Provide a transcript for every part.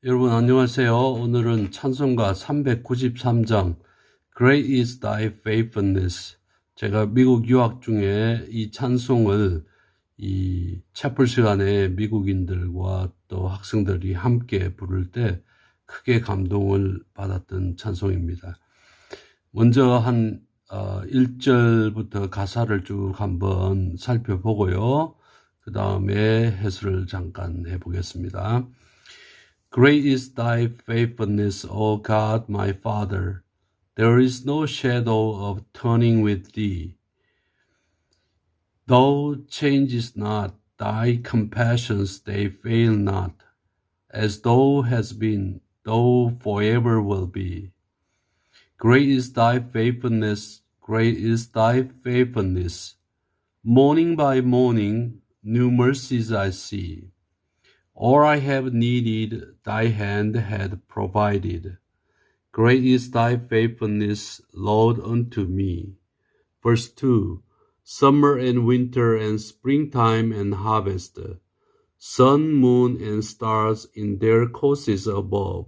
여러분 안녕하세요. 오늘은 찬송가 393장 Great is thy faithfulness. 제가 미국 유학 중에 이 찬송을 이 채플 시간에 미국인들과 또 학생들이 함께 부를 때 크게 감동을 받았던 찬송입니다. 먼저 한 1절부터 가사를 쭉 한번 살펴보고요. 그 다음에 해설을 잠깐 해보겠습니다. Great is thy faithfulness, O God, my Father. There is no shadow of turning with thee. Thou changest not, thy compassions they fail not. As thou hast been, thou forever will be. Great is thy faithfulness, great is thy faithfulness. Morning by morning, new mercies I see. All I have needed, thy hand hath provided. Great is thy faithfulness, Lord, unto me. Verse 2, Summer and winter and springtime and harvest, sun, moon, and stars in their courses above,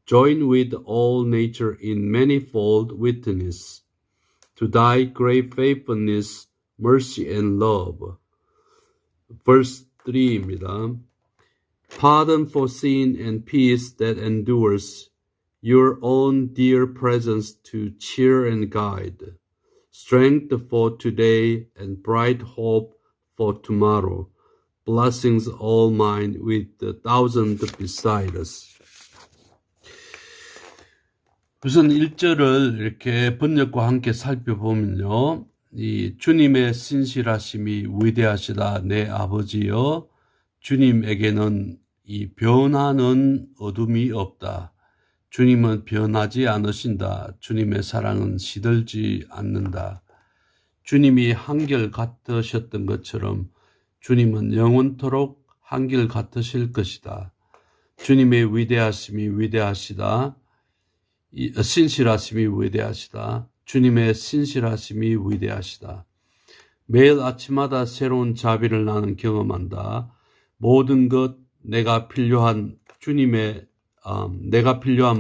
join with all nature in manifold witness to thy great faithfulness, mercy, and love. Verse 3입니다. Pardon for sin and peace that endures, your own dear presence to cheer and guide, strength for today and bright hope for tomorrow, blessings all mine with the thousand beside us. 우선 1절을 이렇게 번역과 함께 살펴보면요. 이 주님의 신실하심이 위대하시다 내 아버지여, 주님에게는 이 변하는 어둠이 없다. 주님은 변하지 않으신다. 주님의 사랑은 시들지 않는다. 주님이 한결 같으셨던 것처럼 주님은 영원토록 한결 같으실 것이다. 주님의 위대하심이 위대하시다. 신실하심이 위대하시다. 주님의 신실하심이 위대하시다. 매일 아침마다 새로운 자비를 나는 경험한다. 모든 것 내가 필요한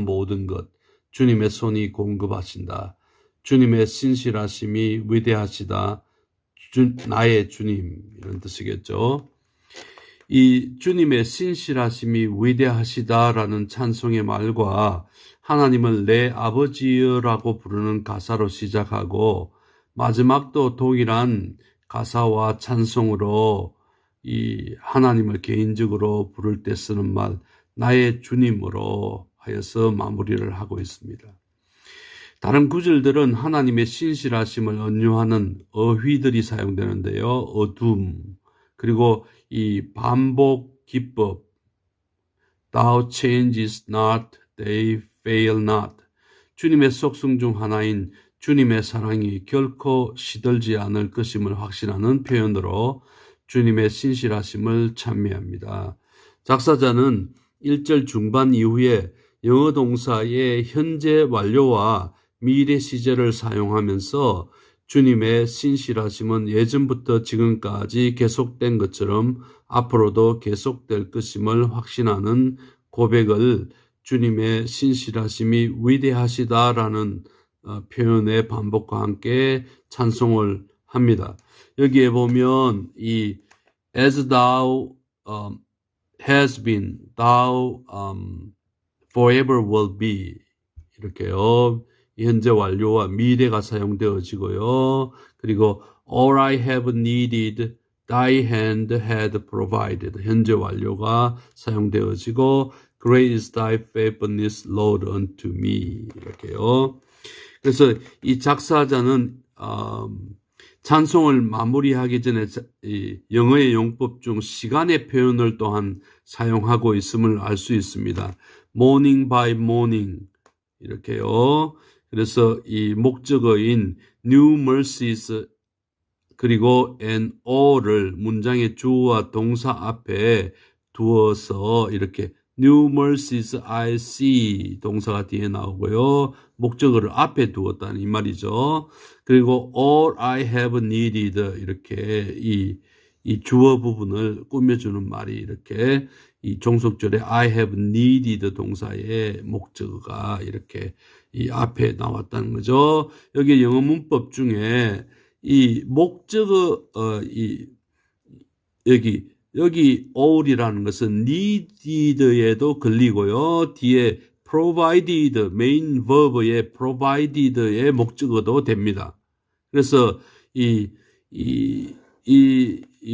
모든 것 주님의 손이 공급하신다. 주님의 신실하심이 위대하시다. 나의 주님, 이런 뜻이겠죠. 이 주님의 신실하심이 위대하시다라는 찬송의 말과 하나님을 내 아버지여라고 부르는 가사로 시작하고 마지막도 동일한 가사와 찬송으로 이 하나님을 개인적으로 부를 때 쓰는 말 나의 주님으로 하여서 마무리를 하고 있습니다. 다른 구절들은 하나님의 신실하심을 언유하는 어휘들이 사용되는데요. 어둠, 그리고 이 반복 기법, Thou changest not, they fail not. 주님의 속성 중 하나인 주님의 사랑이 결코 시들지 않을 것임을 확신하는 표현으로 주님의 신실하심을 찬미합니다. 작사자는 1절 중반 이후에 영어 동사의 현재 완료와 미래 시제를 사용하면서 주님의 신실하심은 예전부터 지금까지 계속된 것처럼 앞으로도 계속될 것임을 확신하는 고백을 주님의 신실하심이 위대하시다라는 표현의 반복과 함께 찬송을 합니다. 여기에 보면 이 as thou has been, thou forever will be 이렇게요. 현재 완료와 미래가 사용되어지고요. 그리고 all I have needed, thy hand had provided. 현재 완료가 사용되어지고 great is thy faithfulness, Lord, unto me. 이렇게요. 그래서 이 작사자는 찬송을 마무리하기 전에 이 영어의 용법 중 시간의 표현을 또한 사용하고 있음을 알 수 있습니다. morning by morning 이렇게요. 그래서 이 목적어인 new mercies 그리고 and all을 문장의 주어와 동사 앞에 두어서 이렇게 new mercies I see 동사가 뒤에 나오고요. 목적어를 앞에 두었다는 이 말이죠. 그리고 all I have needed 이렇게 이 주어 부분을 꾸며주는 말이 이렇게 이 종속절에 I have needed 동사의 목적어가 이렇게 이 앞에 나왔다는 거죠. 여기 영어 문법 중에 이 목적어 여기 all이라는 것은 needed에도 걸리고요. 뒤에 provided 메인 verb의 provided의 목적어도 됩니다. 그래서 이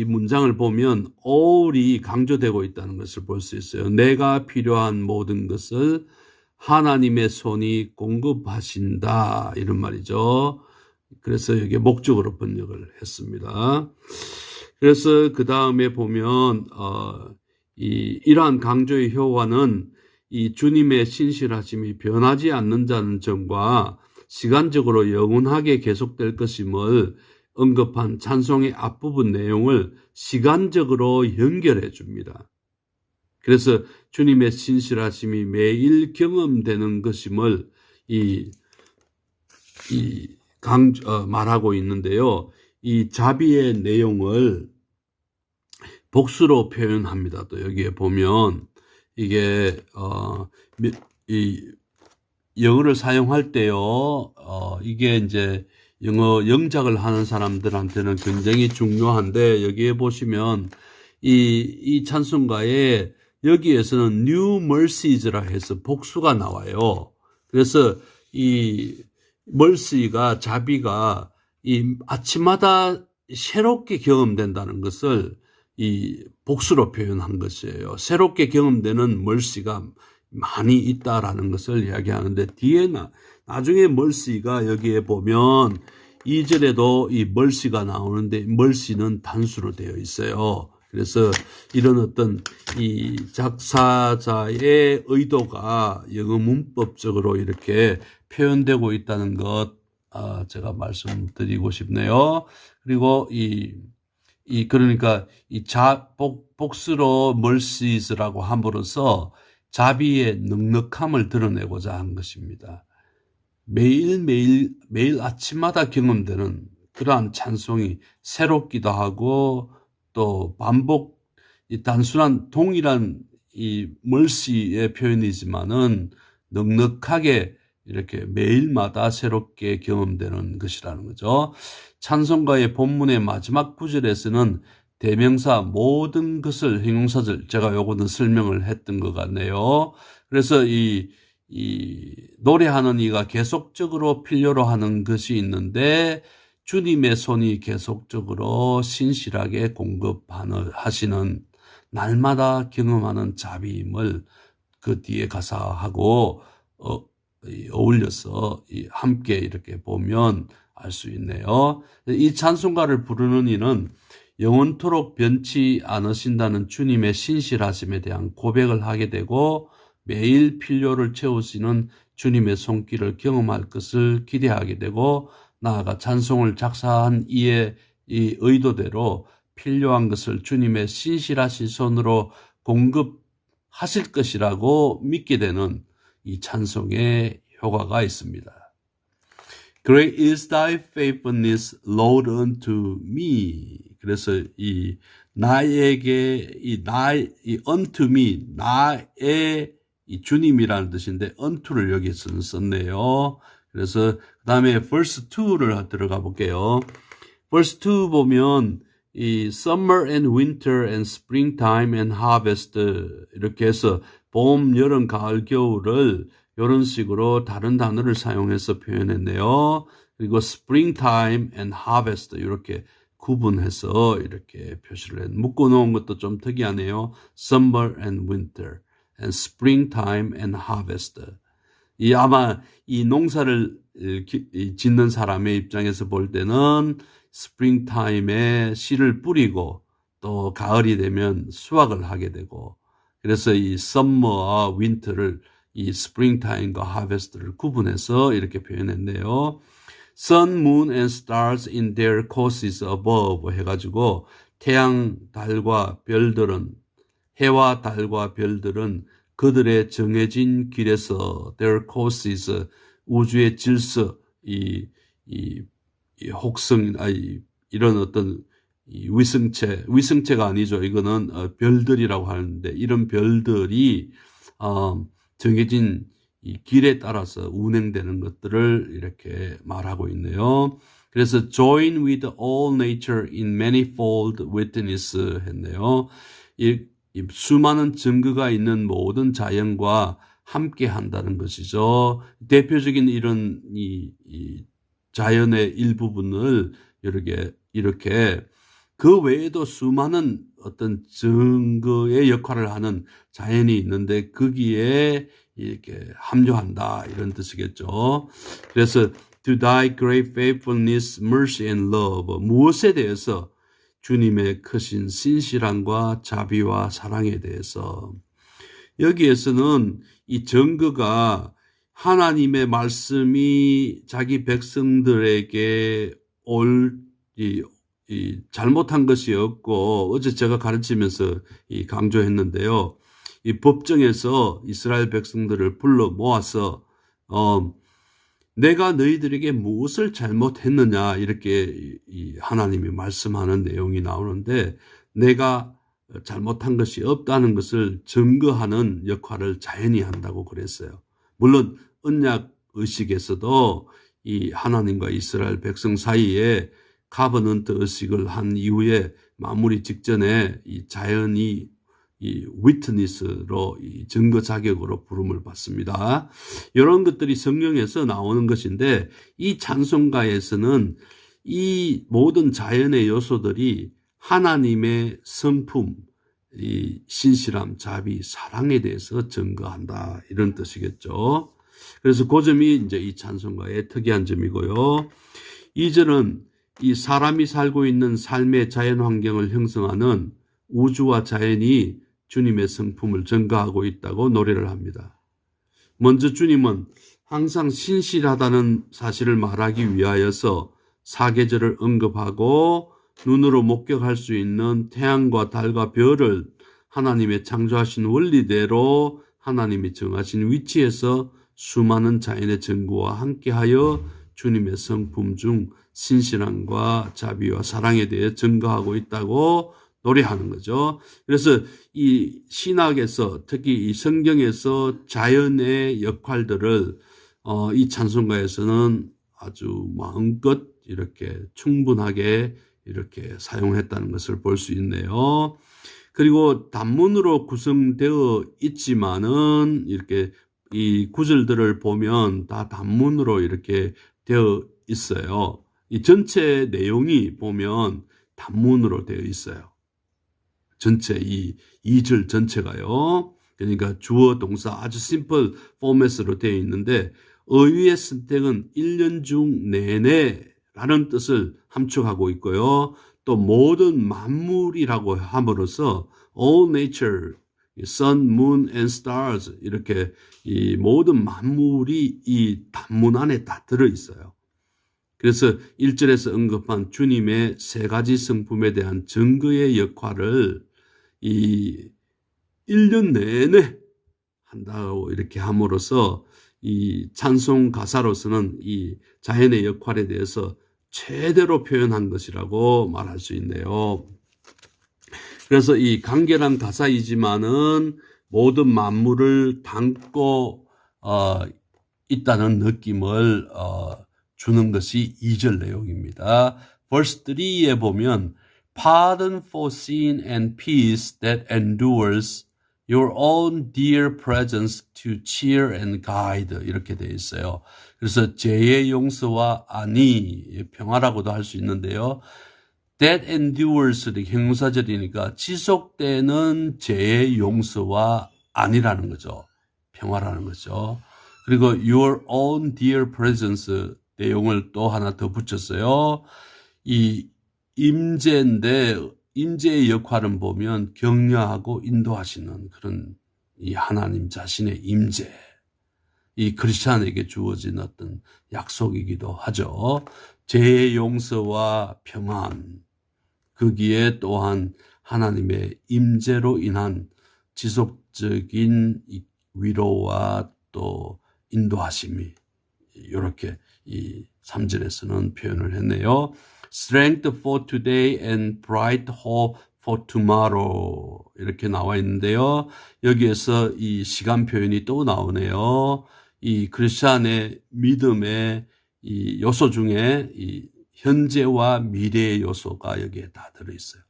문장을 보면 all이 강조되고 있다는 것을 볼 수 있어요. 내가 필요한 모든 것을 하나님의 손이 공급하신다 이런 말이죠. 그래서 여기에 목적으로 번역을 했습니다. 그래서 그 다음에 보면 이러한 강조의 효과는 이 주님의 신실하심이 변하지 않는 자는 점과 시간적으로 영원하게 계속될 것임을 언급한 찬송의 앞부분 내용을 시간적으로 연결해 줍니다. 그래서 주님의 신실하심이 매일 경험되는 것임을 말하고 있는데요. 이 자비의 내용을 복수로 표현합니다. 또 여기에 보면 이게 이 영어를 사용할 때요. 이게 이제 영어 영작을 하는 사람들한테는 굉장히 중요한데 여기에 보시면 이 찬송가에 여기에서는 New Mercies라 해서 복수가 나와요. 그래서 이 mercy가 자비가 이 아침마다 새롭게 경험된다는 것을 이 복수로 표현한 것이에요. 새롭게 경험되는 mercy가 많이 있다라는 것을 이야기하는데 뒤에 나중에 mercy가 여기에 보면 2절에도 이 mercy가 나오는데 mercy는 단수로 되어 있어요. 그래서 이런 어떤 이 작사자의 의도가 영어 문법적으로 이렇게 표현되고 있다는 것 제가 말씀드리고 싶네요. 그리고 그러니까 복수로 mercies라고 함으로써 자비의 넉넉함을 드러내고자 한 것입니다. 매일 아침마다 경험되는 그러한 찬송이 새롭기도 하고 또 단순한 동일한 이 mercy의 표현이지만은 넉넉하게 이렇게 매일마다 새롭게 경험되는 것이라는 거죠. 찬송가의 본문의 마지막 구절에서는 대명사 모든 것을 형용사절 제가 요거는 설명을 했던 것 같네요. 그래서 이 노래하는 이가 계속적으로 필요로 하는 것이 있는데 주님의 손이 계속적으로 신실하게 공급하시는 날마다 경험하는 자비임을 그 뒤에 가사하고 어울려서 함께 이렇게 보면 알 수 있네요. 이 찬송가를 부르는 이는 영원토록 변치 않으신다는 주님의 신실하심에 대한 고백을 하게 되고 매일 필요를 채우시는 주님의 손길을 경험할 것을 기대하게 되고 나아가 찬송을 작사한 이의 이 의도대로 필요한 것을 주님의 신실하신 손으로 공급하실 것이라고 믿게 되는 이 찬송의 효과가 있습니다. Great is thy faithfulness, Lord, unto me. 그래서 나에게 unto me 나의 이 주님이라는 뜻인데 unto를 여기서는 썼네요. 그래서 그 다음에 verse 2를 들어가 볼게요. verse 2 보면 이 summer and winter and springtime and harvest 이렇게 해서 봄, 여름, 가을, 겨울을 이런 식으로 다른 단어를 사용해서 표현했네요. 그리고 springtime and harvest 이렇게 구분해서 이렇게 표시를 했는데 묶어놓은 것도 좀 특이하네요. summer and winter and springtime and harvest. 아마 이 농사를 짓는 사람의 입장에서 볼 때는 springtime에 씨를 뿌리고 또 가을이 되면 수확을 하게 되고 그래서 이 summer와 winter를 이 springtime과 harvest를 구분해서 이렇게 표현했네요. Sun, moon and stars in their courses above 해가지고 태양, 달과 별들은 해와 달과 별들은 그들의 정해진 길에서 their courses 우주의 질서 이 혹성 이런 어떤 이 위성체가 아니죠. 이거는 별들이라고 하는데 이런 별들이 정해진 이 길에 따라서 운행되는 것들을 이렇게 말하고 있네요. 그래서 join with all nature in manifold witness 했네요. 이 수많은 증거가 있는 모든 자연과 함께 한다는 것이죠. 대표적인 이런 이 자연의 일부분을 이렇게 그 외에도 수많은 어떤 증거의 역할을 하는 자연이 있는데 거기에 이렇게 합류한다 이런 뜻이겠죠. 그래서 to thy great faithfulness, mercy and love 무엇에 대해서 주님의 크신 신실함과 자비와 사랑에 대해서 여기에서는 이 증거가 하나님의 말씀이 자기 백성들에게 잘못한 것이 없고 어제 제가 가르치면서 강조했는데요. 이 법정에서 이스라엘 백성들을 불러 모아서 내가 너희들에게 무엇을 잘못했느냐 이렇게 하나님이 말씀하는 내용이 나오는데 내가 잘못한 것이 없다는 것을 증거하는 역할을 자연히 한다고 그랬어요. 물론 언약 의식에서도 이 하나님과 이스라엘 백성 사이에 카버넌트 의식을 한 이후에 마무리 직전에 이 자연이 이 위트니스로 이 증거 자격으로 부름을 받습니다. 이런 것들이 성경에서 나오는 것인데 이 찬송가에서는 이 모든 자연의 요소들이 하나님의 성품, 이 신실함, 자비, 사랑에 대해서 증거한다 이런 뜻이겠죠. 그래서 그 점이 이제 이 찬송가의 특이한 점이고요. 2절은 이 사람이 살고 있는 삶의 자연 환경을 형성하는 우주와 자연이 주님의 성품을 증거하고 있다고 노래를 합니다. 먼저 주님은 항상 신실하다는 사실을 말하기 위하여서 사계절을 언급하고 눈으로 목격할 수 있는 태양과 달과 별을 하나님의 창조하신 원리대로 하나님이 정하신 위치에서 수많은 자연의 증거와 함께하여 주님의 성품 중 신실함과 자비와 사랑에 대해 증거하고 있다고 노래하는 거죠. 그래서 이 신학에서 특히 이 성경에서 자연의 역할들을 이 찬송가에서는 아주 마음껏 이렇게 충분하게 이렇게 사용했다는 것을 볼 수 있네요. 그리고 단문으로 구성되어 있지만은 이렇게 이 구절들을 보면 다 단문으로 이렇게 되어 있어요. 이 전체 내용이 보면 단문으로 되어 있어요. 전체 이 2절 전체가요. 그러니까 주어 동사 아주 심플 포맷으로 되어 있는데 어휘의 선택은 1년 중 내내라는 뜻을 함축하고 있고요. 또 모든 만물이라고 함으로써 all nature, sun, moon and stars 이렇게 이 모든 만물이 이 단문 안에 다 들어 있어요. 그래서 1절에서 언급한 주님의 세 가지 성품에 대한 증거의 역할을 이 1년 내내 한다고 이렇게 함으로써 이 찬송 가사로서는 이 자연의 역할에 대해서 최대로 표현한 것이라고 말할 수 있네요. 그래서 이 간결한 가사이지만은 모든 만물을 담고 있다는 느낌을 주는 것이 2절 내용입니다. verse 3에 보면 Pardon for sin and peace that endures your own dear presence to cheer and guide 이렇게 되어 있어요. 그래서 죄의 용서와 안위, 평화라고도 할 수 있는데요. That endures 형용사절이니까 지속되는 죄의 용서와 안위라는 거죠. 평화라는 거죠. 그리고 your own dear presence 내용을 또 하나 더 붙였어요. 이 임재인데 임재의 역할은 보면 격려하고 인도하시는 그런 이 하나님 자신의 임재, 이 크리스찬에게 주어진 어떤 약속이기도 하죠. 죄의 용서와 평안, 거기에 또한 하나님의 임재로 인한 지속적인 위로와 또 인도하심이 이렇게 이 3절에서는 표현을 했네요. strength for today and bright hope for tomorrow 이렇게 나와 있는데요. 여기에서 이 시간 표현이 또 나오네요. 이 크리스찬의 믿음의 이 요소 중에 이 현재와 미래의 요소가 여기에 다 들어있어요.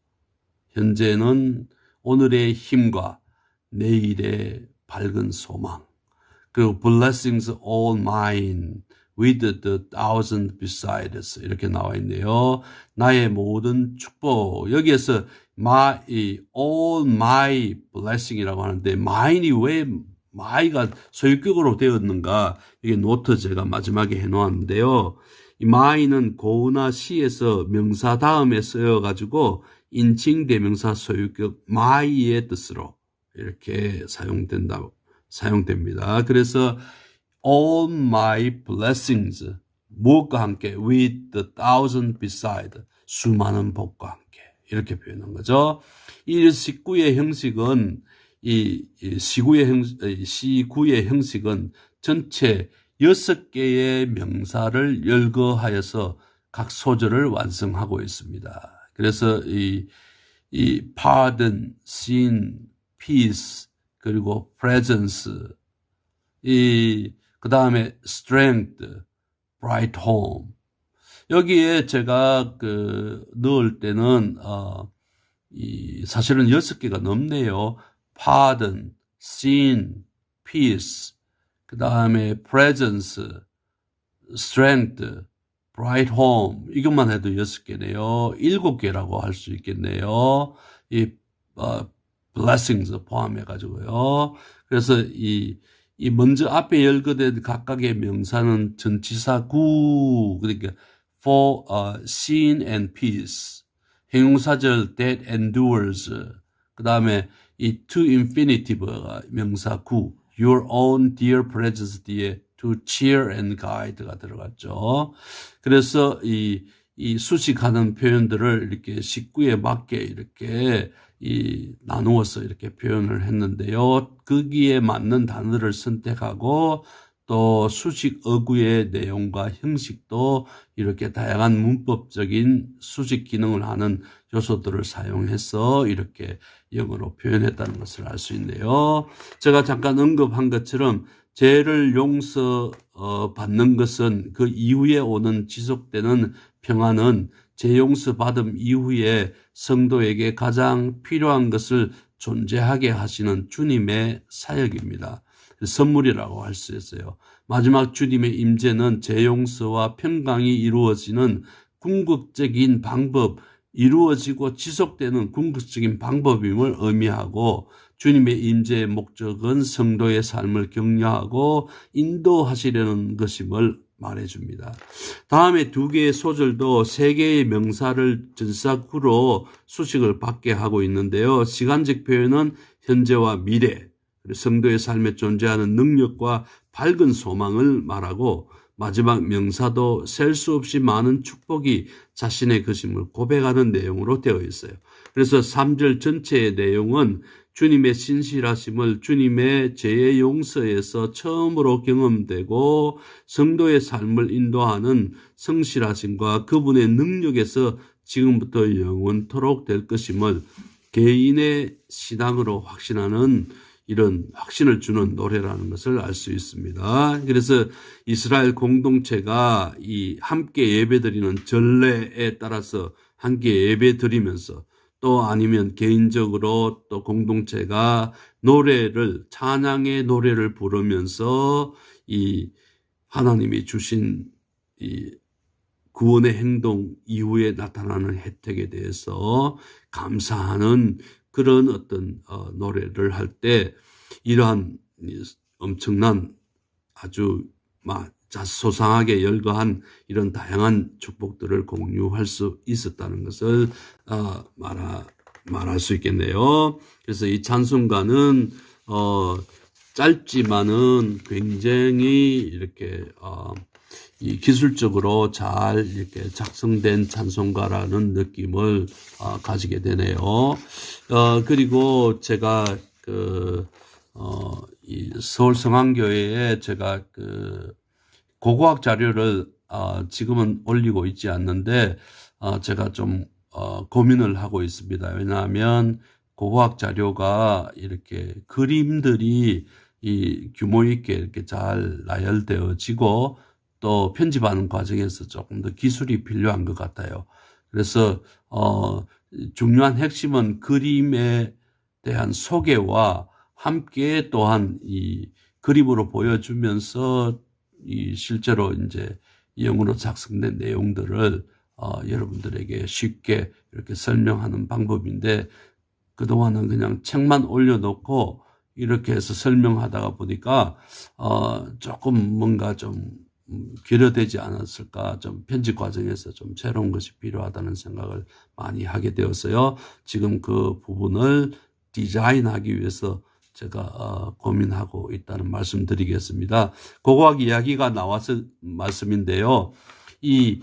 현재는 오늘의 힘과 내일의 밝은 소망, 그리고 blessings all mine with the thousand beside us 이렇게 나와 있네요. 나의 모든 축복. 여기에서 all my blessing이라고 하는데 mine이 왜 my가 소유격으로 되었는가? 이게 노트 제가 마지막에 해놓았는데요. 이 my는 고은화 시에서 명사 다음에 쓰여가지고 인칭 대명사 소유격 my의 뜻으로 이렇게 사용됩니다. 그래서 all my blessings 무엇과 함께 with the thousand beside 수많은 복과 함께 이렇게 표현한 거죠. 이 시구의 형식은 시구의 형식은 전체 6개의 명사를 열거하여서 각 소절을 완성하고 있습니다. 그래서 이 pardon, sin, peace, 그리고 presence, 그 다음에 strength, bright home. 여기에 제가 넣을 때는, 사실은 6개가 넘네요. pardon, sin, peace, 그 다음에 presence, strength, bright home. 이것만 해도 6개네요. 7개라고 할 수 있겠네요. blessings 포함해가지고요. 그래서 먼저 앞에 열거된 각각의 명사는 전치사 그러니까 for sin and peace, 형용사절 that endures, 그 다음에 to infinitive가 명사 your own dear presence 뒤에 to cheer and guide가 들어갔죠. 그래서 이 수식하는 표현들을 이렇게 식구에 맞게 이렇게 나누어서 이렇게 표현을 했는데요. 거기에 맞는 단어를 선택하고 또 수식 어구의 내용과 형식도 이렇게 다양한 문법적인 수식 기능을 하는 요소들을 사용해서 이렇게 영어로 표현했다는 것을 알 수 있네요. 제가 잠깐 언급한 것처럼 죄를 용서받는 것은 그 이후에 오는 지속되는 평안은 죄 용서받음 이후에 성도에게 가장 필요한 것을 존재하게 하시는 주님의 사역입니다. 선물이라고 할 수 있어요. 마지막 주님의 임재는 죄 용서와 평강이 이루어지는 궁극적인 방법, 이루어지고 지속되는 궁극적인 방법임을 의미하고 주님의 임재의 목적은 성도의 삶을 격려하고 인도하시려는 것임을 말해줍니다. 다음에 2개의 소절도 3개의 명사를 전사구로 수식을 받게 하고 있는데요. 시간적 표현은 현재와 미래, 성도의 삶에 존재하는 능력과 밝은 소망을 말하고 마지막 명사도 셀 수 없이 많은 축복이 자신의 것임을 고백하는 내용으로 되어 있어요. 그래서 3절 전체의 내용은 주님의 신실하심을 주님의 죄의 용서에서 처음으로 경험되고 성도의 삶을 인도하는 성실하심과 그분의 능력에서 지금부터 영원토록 될 것임을 개인의 신앙으로 확신하는 이런 확신을 주는 노래라는 것을 알 수 있습니다. 그래서 이스라엘 공동체가 이 함께 예배드리는 전례에 따라서 함께 예배드리면서 또 아니면 개인적으로 또 공동체가 찬양의 노래를 부르면서 이 하나님이 주신 이 구원의 행동 이후에 나타나는 혜택에 대해서 감사하는 그런 어떤 노래를 할 때 이러한 엄청난 아주 자소상하게 열거한 이런 다양한 축복들을 공유할 수 있었다는 것을 말할 수 있겠네요. 그래서 이 찬송가는 짧지만은 굉장히 이렇게 이 기술적으로 잘 이렇게 작성된 찬송가라는 느낌을 가지게 되네요. 그리고 제가 이 서울성황교회에 제가 고고학 자료를 지금은 올리고 있지 않는데 제가 좀 고민을 하고 있습니다. 왜냐하면 고고학 자료가 이렇게 그림들이 이 규모 있게 이렇게 잘 나열되어지고 또 편집하는 과정에서 조금 더 기술이 필요한 것 같아요. 그래서 중요한 핵심은 그림에 대한 소개와 함께 또한 이 그림으로 보여주면서 이 실제로 이제 영어로 작성된 내용들을 여러분들에게 쉽게 이렇게 설명하는 방법인데, 그동안은 그냥 책만 올려놓고 이렇게 해서 설명하다가 보니까 조금 뭔가 좀 결여되지 않았을까, 좀 편집 과정에서 좀 새로운 것이 필요하다는 생각을 많이 하게 되었어요. 지금 그 부분을 디자인하기 위해서 제가 고민하고 있다는 말씀 드리겠습니다. 고고학 이야기가 나와서 말씀인데요. 이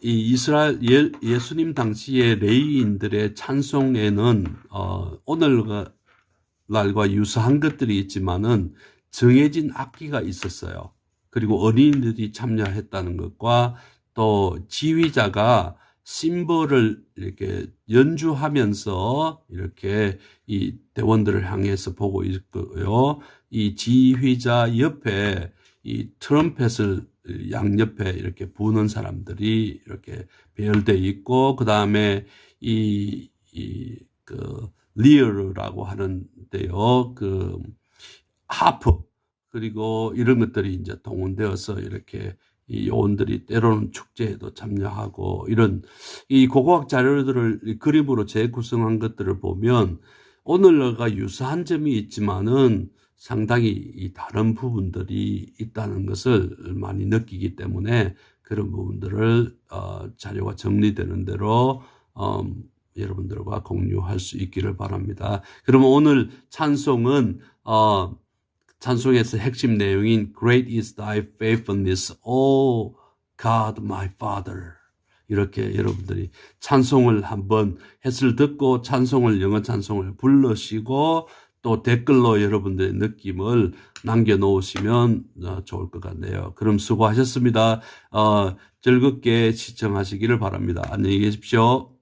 이스라엘 예수님 당시의 레위인들의 찬송에는 오늘날과 유사한 것들이 있지만은 정해진 악기가 있었어요. 그리고 어린이들이 참여했다는 것과 또 지휘자가 심벌을 이렇게 연주하면서 이렇게 이 대원들을 향해서 보고 있고요. 이 지휘자 옆에 이 트럼펫을 양옆에 이렇게 부는 사람들이 이렇게 배열되어 있고, 그 다음에 그 리어라고 하는데요, 그 하프, 그리고 이런 것들이 이제 동원되어서 이렇게 이 요원들이 때로는 축제에도 참여하고, 이런 이 고고학 자료들을 그림으로 재구성한 것들을 보면 오늘과 유사한 점이 있지만은 상당히 이 다른 부분들이 있다는 것을 많이 느끼기 때문에 그런 부분들을 자료가 정리되는 대로 여러분들과 공유할 수 있기를 바랍니다. 그러면 오늘 찬송은 찬송에서 핵심 내용인 Great is thy faithfulness, O God my Father, 이렇게 여러분들이 찬송을 한번 해설 듣고 찬송을, 영어 찬송을 불러시고 또 댓글로 여러분들의 느낌을 남겨놓으시면 좋을 것 같네요. 그럼 수고하셨습니다. 즐겁게 시청하시기를 바랍니다. 안녕히 계십시오.